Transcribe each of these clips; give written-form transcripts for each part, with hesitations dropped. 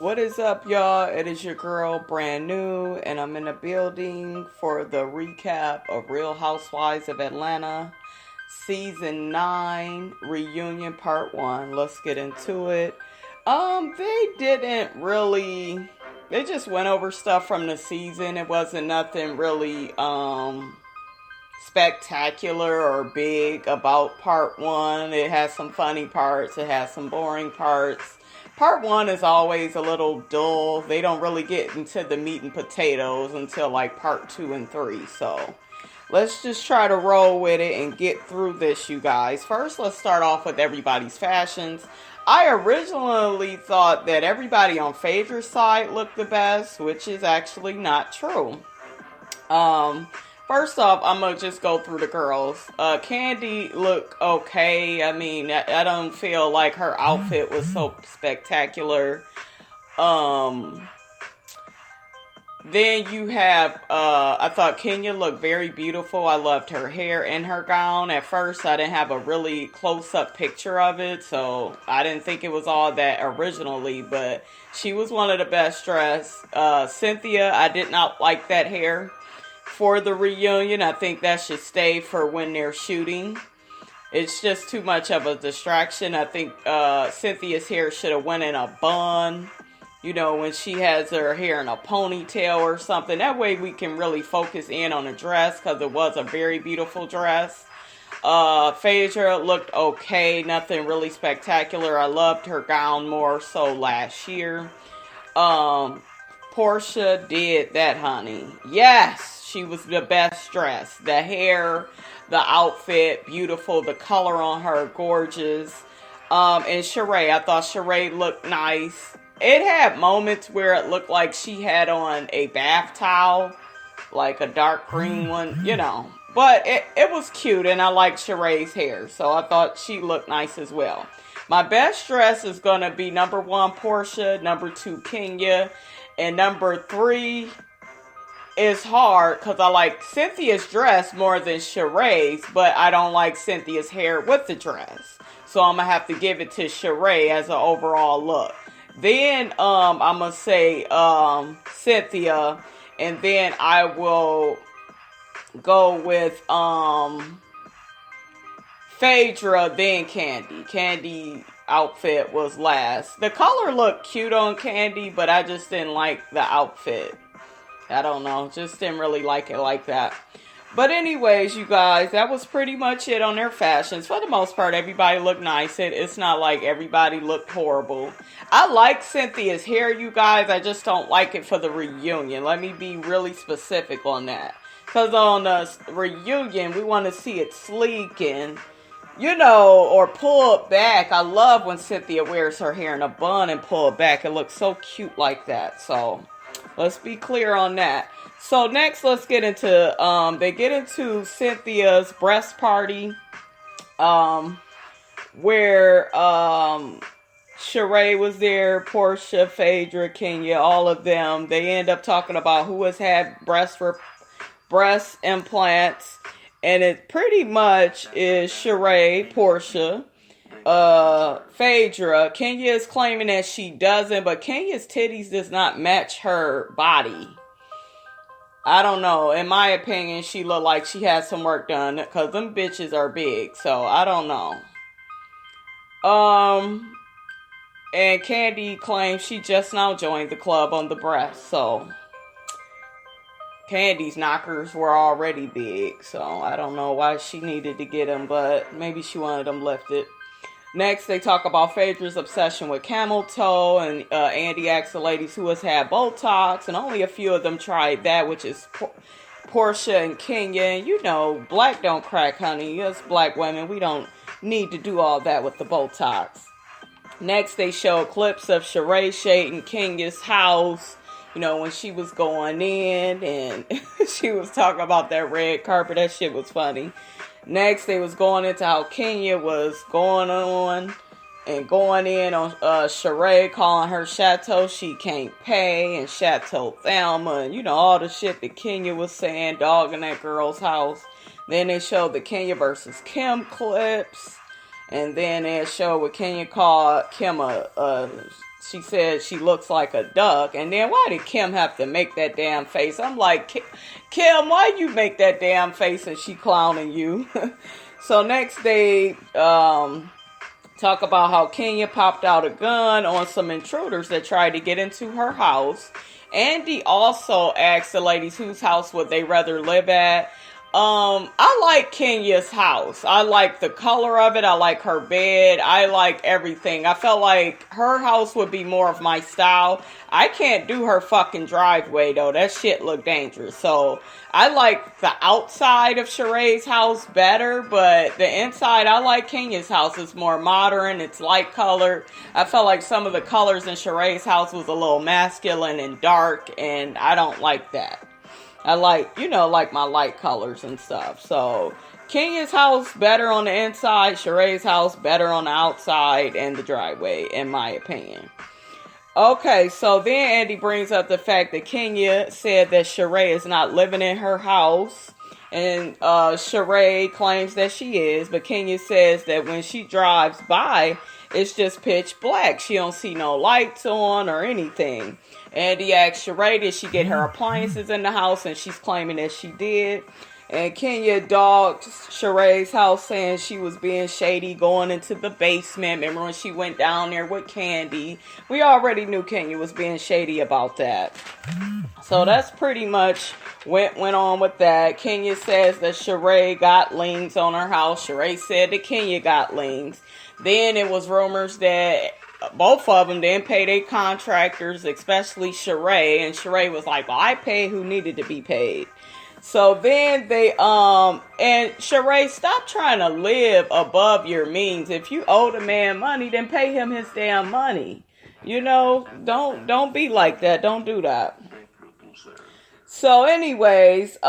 What is up, y'all? It is your girl, brand new, and I'm in the building for the recap of Real Housewives of Atlanta, Season 9, Reunion Part 1. Let's get into it. They didn't really, they just went over stuff from the season. It wasn't nothing really, spectacular or big about Part 1. It has some funny parts, it has some boring parts. Part 1 is always a little dull. They don't really get into the meat and potatoes until like Part 2 and 3. So let's just try to roll with it and get through this, you guys. First, let's start off with everybody's fashions. I originally thought that everybody on Phaedra's side looked the best, which is actually not true. First off, I'm gonna just go through the girls. Kandi looked okay. I mean, I don't feel like her outfit was so spectacular. Then you have, I thought Kenya looked very beautiful. I loved her hair and her gown. At first, I didn't have a really close-up picture of it, so I didn't think it was all that originally, but she was one of the best dressed. Cynthia, I did not like that hair for the reunion. I think that should stay for when they're shooting. It's just too much of a distraction. I think Cynthia's hair should have went in a bun. You know, when she has her hair in a ponytail or something. That way we can really focus in on the dress, because it was a very beautiful dress. Phaedra looked okay. Nothing really spectacular. I loved her gown more so last year. Portia did that, honey. Yes! She was the best dressed. The hair, the outfit, beautiful. The color on her, gorgeous. And Sheree, I thought Sheree looked nice. It had moments where it looked like she had on a bath towel, like a dark green one, you know. But it was cute, and I liked Sheree's hair, so I thought she looked nice as well. My best dress is going to be number 1, Portia, number 2, Kenya, and number 3 is hard because I like Cynthia's dress more than Sheree's, but I don't like Cynthia's hair with the dress. So I'm going to have to give it to Sheree as an overall look. Then I'm going to say Cynthia, and then I will go with Phaedra, then Kandi. Kandi outfit was last. The color looked cute on Kandi, but I just didn't like the outfit. I don't know, just didn't really like it like that. But anyways, you guys, that was pretty much it on their fashions. For the most part, everybody looked nice. It's not like everybody looked horrible. I like Cynthia's hair, you guys. I just don't like it for the reunion. Let me be really specific on that. Because on the reunion, we want to see it sleek and, you know, or pulled back. I love when Cynthia wears her hair in a bun and pull it back. It looks so cute like that. So let's be clear on that. So next, let's get into, they get into Cynthia's breast party, where, Sheree was there, Portia, Phaedra, Kenya, all of them. They end up talking about who has had breast implants, and it pretty much is Sheree, Portia, Phaedra. Kenya is claiming that she doesn't, but Kenya's titties does not match her body. I don't know. In my opinion, she looked like she had some work done, because them bitches are big. So, I don't know. And Kandi claims she just now joined the club on the breast. So, Kandi's knockers were already big. So, I don't know why she needed to get them, but maybe she wanted them lifted. Next, they talk about Phaedra's obsession with camel toe, and Andy asks the ladies who has had Botox, and only a few of them tried that, which is Portia and Kenya. And you know, black don't crack, honey. Us black women, we don't need to do all that with the Botox. Next, they show clips of Sheree shading Kenya's house, you know, when she was going in, and she was talking about that red carpet. That shit was funny. Next, they was going into how Kenya was going on and going in on Sheree, calling her Chateau she can't pay, and Chateau Thelma, and you know, all the shit that Kenya was saying, dogging that girl's house. Then they showed the Kenya versus Kim clips, and then they showed what Kenya called Kim a she said she looks like a duck. And then why did Kim have to make that damn face? I'm like, Kim, why you make that damn face and she clowning you? So next they talk about how Kenya popped out a gun on some intruders that tried to get into her house. Andy also asked the ladies whose house would they rather live at. I like Kenya's house. I like the color of it. I like her bed. I like everything. I felt like her house would be more of my style. I can't do her fucking driveway though. That shit look dangerous. So I like the outside of Sheree's house better, but the inside, I like Kenya's house. It's more modern. It's light colored. I felt like some of the colors in Sheree's house was a little masculine and dark, and I don't like that. I like, like my light colors and stuff. So, Kenya's house better on the inside, Sheree's house better on the outside and the driveway, in my opinion. Okay, so then Andy brings up the fact that Kenya said that Sheree is not living in her house. And Sheree claims that she is, but Kenya says that when she drives by, it's just pitch black. She don't see no lights on or anything. And he asked Sheree, did she get her appliances in the house? And she's claiming that she did. And Kenya dogged Sheree's house, saying she was being shady, going into the basement. Remember when she went down there with Candy? We already knew Kenya was being shady about that. So that's pretty much went on with that. Kenya says that Sheree got liens on her house. Sheree said that Kenya got liens. Then it was rumors that both of them didn't pay their contractors, especially Sheree. And Sheree was like, well, I paid who needed to be paid. So then they, and Sheree, stop trying to live above your means. If you owe the man money, then pay him his damn money. Don't be like that. Don't do that. So anyways,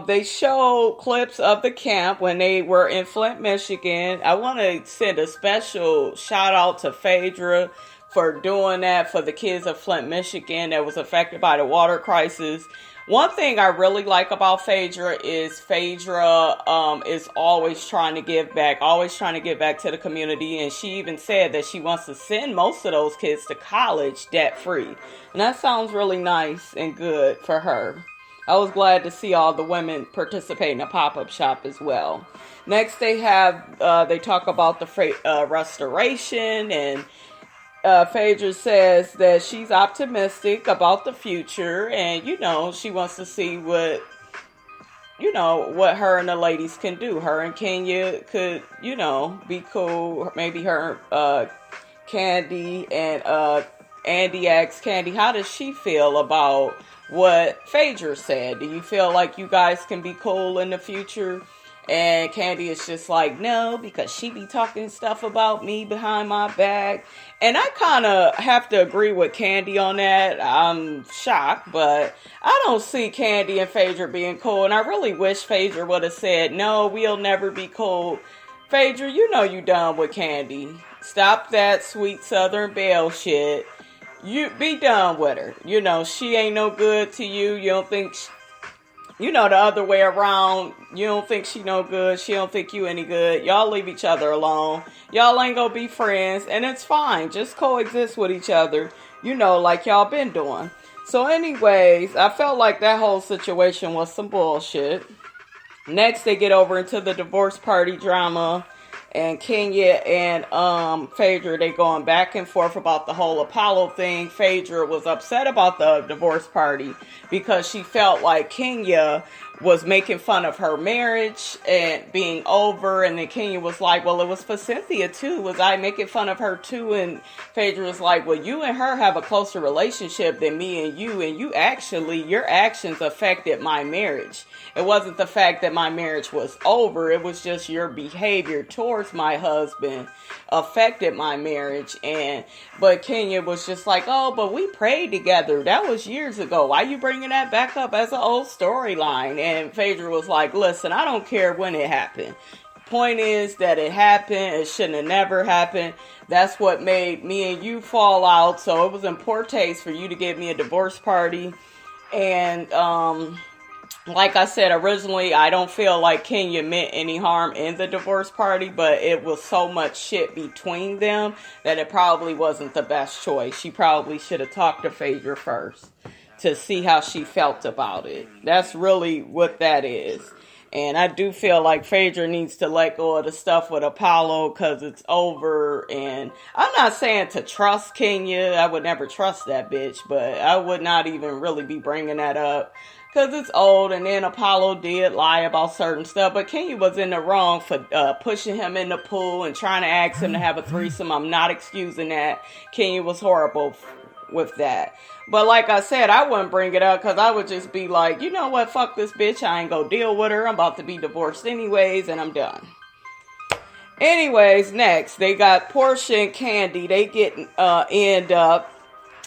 they show clips of the camp when they were in Flint, Michigan. I want to send a special shout out to Phaedra for doing that for the kids of Flint, Michigan that was affected by the water crisis. One thing I really like about Phaedra is is always trying to give back to the community. And she even said that she wants to send most of those kids to college debt-free. And that sounds really nice and good for her. I was glad to see all the women participate in a pop-up shop as well. Next, they talk about the restoration, and Phaedra says that she's optimistic about the future, and she wants to see what her and the ladies can do. Her and Kenya could be cool. Maybe her, Candy, and Andy asked Candy, how does she feel about what Phaedra said? Do you feel like you guys can be cool in the future? And Candy is just like, no, because she be talking stuff about me behind my back. And I kind of have to agree with Candy on that. I'm shocked, but I don't see Candy and Phaedra being cool. And I really wish Phaedra would have said, no, we'll never be cool. Phaedra, you done with Candy. Stop that sweet Southern Belle shit. You be done with her. She ain't no good to you. You don't think, the other way around. You don't think she no good. She don't think you any good. Y'all leave each other alone. Y'all ain't gonna be friends. And it's fine. Just coexist with each other. Like y'all been doing. So anyways, I felt like that whole situation was some bullshit. Next, they get over into the divorce party drama. And Kenya and Phaedra, they going back and forth about the whole Apollo thing. Phaedra was upset about the divorce party because she felt like Kenya was making fun of her marriage and being over. And then Kenya was like, well, it was for Cynthia too. Was I making fun of her too? And Phaedra was like, well, you and her have a closer relationship than me and you. And your actions affected my marriage. It wasn't the fact that my marriage was over. It was just your behavior towards my husband affected my marriage. But Kenya was just like, oh, but we prayed together. That was years ago. Why you bringing that back up as an old storyline? And Phaedra was like, listen, I don't care when it happened. Point is that it happened. It shouldn't have never happened. That's what made me and you fall out. So it was in poor taste for you to give me a divorce party. And like I said originally, I don't feel like Kenya meant any harm in the divorce party, but it was so much shit between them that it probably wasn't the best choice. She probably should have talked to Phaedra first to see how she felt about it. That's really what that is. And I do feel like Phaedra needs to let go of the stuff with Apollo because it's over. And I'm not saying to trust Kenya. I would never trust that bitch, but I would not even really be bringing that up because it's old. And then Apollo did lie about certain stuff, but Kenya was in the wrong for pushing him in the pool and trying to ask him to have a threesome. I'm not excusing that. Kenya was horrible with that. But like I said, I wouldn't bring it up because I would just be like, you know what, fuck this bitch. I ain't gonna deal with her. I'm about to be divorced anyways, and I'm done. Anyways, next, they got Portia and Candy. They end up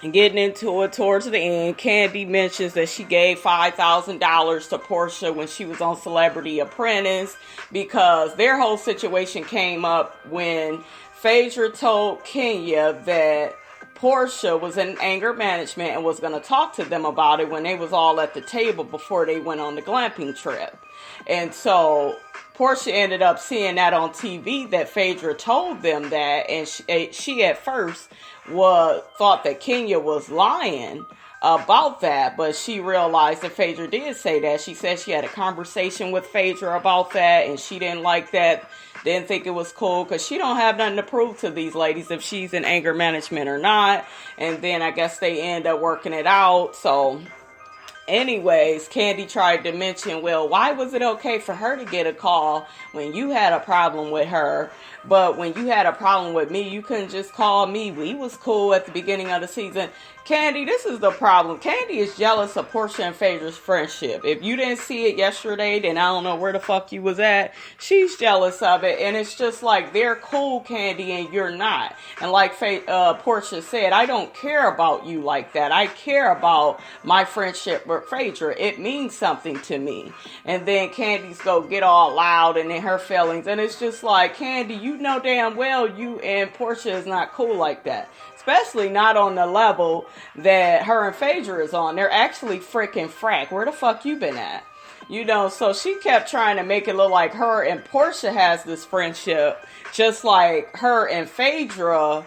getting into it towards the end. Candy mentions that she gave $5,000 to Portia when she was on Celebrity Apprentice because their whole situation came up when Phaedra told Kenya that Portia was in anger management and was going to talk to them about it when they was all at the table before they went on the glamping trip. And so Portia ended up seeing that on TV that Phaedra told them that, and she at first thought that Kenya was lying about that, but she realized that Phaedra did say that. She said she had a conversation with Phaedra about that, and she didn't like that. Didn't think it was cool because she don't have nothing to prove to these ladies if she's in anger management or not. And then I guess they end up working it out. So anyways, Candy tried to mention, well, why was it okay for her to get a call when you had a problem with her? But when you had a problem with me, you couldn't just call me. We was cool at the beginning of the season. Candy, this is the problem. Candy is jealous of Portia and Phaedra's friendship. If you didn't see it yesterday, then I don't know where the fuck you was at. She's jealous of it. And it's just like, they're cool, Candy, and you're not. And like Portia said, I don't care about you like that. I care about my friendship with Phaedra. It means something to me. And then Candy's go get all loud and in her feelings. And it's just like, Candy, you know damn well you and Portia is not cool like that. Especially not on the level that her and Phaedra is on. They're actually freaking frack. Where the fuck you been at? You know, so she kept trying to make it look like her and Portia has this friendship, just like her and Phaedra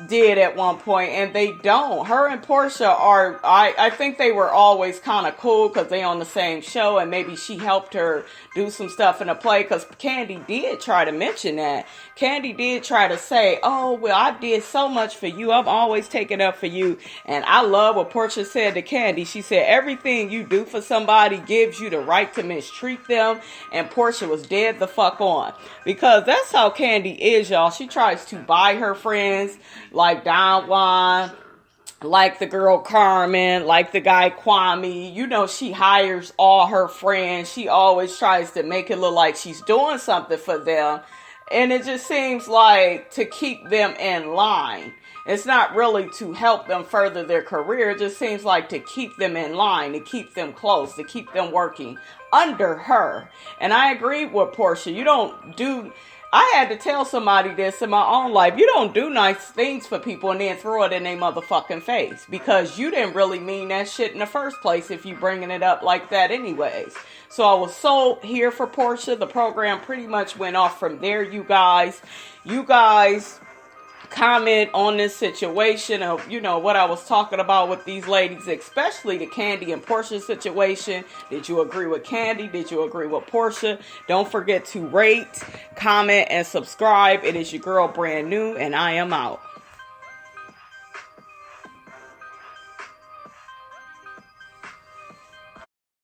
did at one point, and they don't. Her and Portia are, I think they were always kind of cool because they on the same show, and maybe she helped her do some stuff in the play, because Candy did try to mention that. Candy did try to say, oh, well, I did so much for you. I've always taken up for you. And I love what Portia said to Candy. She said, everything you do for somebody gives you the right to mistreat them. And Portia was dead the fuck on. Because that's how Candy is, y'all. She tries to buy her friends, like Don Juan, like the girl Carmen, like the guy Kwame. You know, she hires all her friends. She always tries to make it look like she's doing something for them. And it just seems like to keep them in line. It's not really to help them further their career. It just seems like to keep them in line, to keep them close, to keep them working under her. And I agree with Portia. I had to tell somebody this in my own life. You don't do nice things for people and then throw it in their motherfucking face. Because you didn't really mean that shit in the first place if you bringing it up like that anyways. So I was so here for Portia. The program pretty much went off from there, you guys. You guys comment on this situation of, you know, what I was talking about with these ladies, especially the Candy and Portia situation. Did you agree with Candy? Did you agree with Portia? Don't forget to rate, comment, and subscribe. It is your girl, Brand New, and I am out.